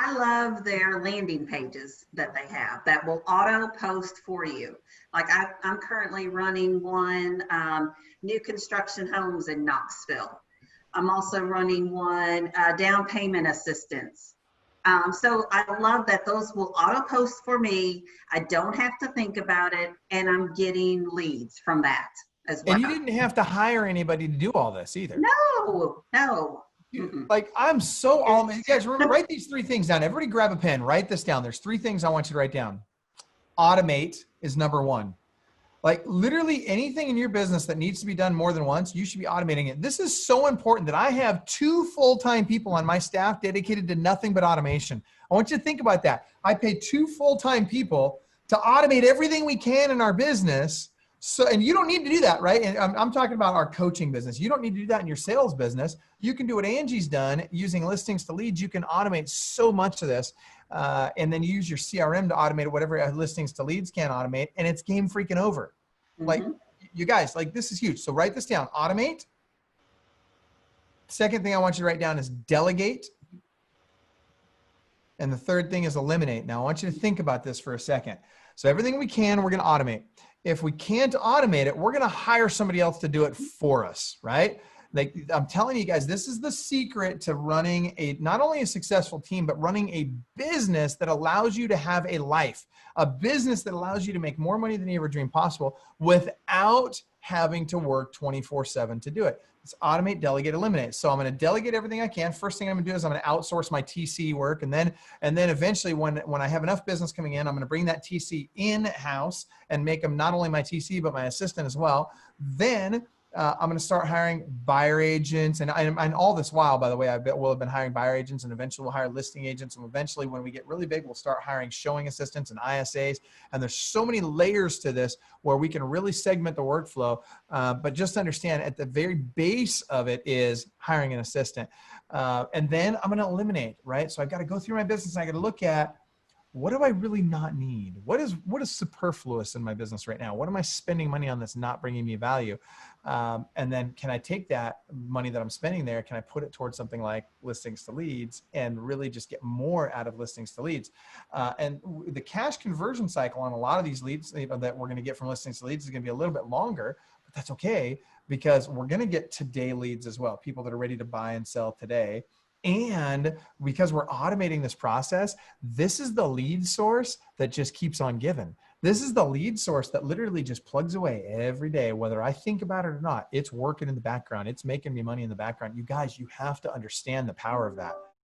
I love their landing pages that they have that will auto post for you. Like I'm currently running one, new construction homes in Knoxville. I'm also running one, down payment assistance. So I love that those will auto post for me. I don't have to think about it, and I'm getting leads from that as well. And you didn't have to hire anybody to do all this either. No, no. Like I'm so all, you guys write these three things down. Everybody grab a pen, write this down. There's three things I want you to write down. Automate is number one. Like literally anything in your business that needs to be done more than once, you should be automating it. This is so important that I have 2 full-time people on my staff dedicated to nothing but automation. I want you to think about that. I pay 2 full-time people to automate everything we can in our business. So, and you don't need to do that, right? And I'm talking about our coaching business. You don't need to do that in your sales business. You can do what Angie's done using listings to leads. You can automate so much of this. And then you use your CRM to automate whatever listings to leads can automate, and it's game freaking over. Like you guys, like this is huge. So write this down, automate. Second thing I want you to write down is delegate. And the third thing is eliminate. Now I want you to think about this for a second. So everything we can, we're going to automate. If we can't automate it, we're going to hire somebody else to do it for us, right? Like I'm telling you guys, this is the secret to running not only a successful team, but running a business that allows you to have a life, a business that allows you to make more money than you ever dreamed possible without having to work 24/7 to do it. It's automate, delegate, eliminate. So I'm going to delegate everything I can. First thing I'm going to do is I'm going to outsource my TC work. And then eventually when I have enough business coming in, I'm going to bring that TC in-house and make them not only my TC, but my assistant as well. Then I'm going to start hiring buyer agents, and all this while, by the way, we'll have been hiring buyer agents, and eventually we'll hire listing agents, and eventually when we get really big, we'll start hiring showing assistants and ISAs. And there's so many layers to this where we can really segment the workflow. But just understand at the very base of it is hiring an assistant. And then I'm going to eliminate, right? So I've got to go through my business and I got to look at, what do I really not need? What is superfluous in my business right now? What am I spending money on that's not bringing me value? And then can I take that money that I'm spending there, can I put it towards something like listings to leads and really just get more out of listings to leads? And the cash conversion cycle on a lot of these leads that we're going to get from listings to leads is going to be a little bit longer, but that's okay because we're going to get today leads as well, people that are ready to buy and sell today. And because we're automating this process, this is the lead source that just keeps on giving. This is the lead source that literally just plugs away every day, whether I think about it or not. It's working in the background. It's making me money in the background. You guys, you have to understand the power of that.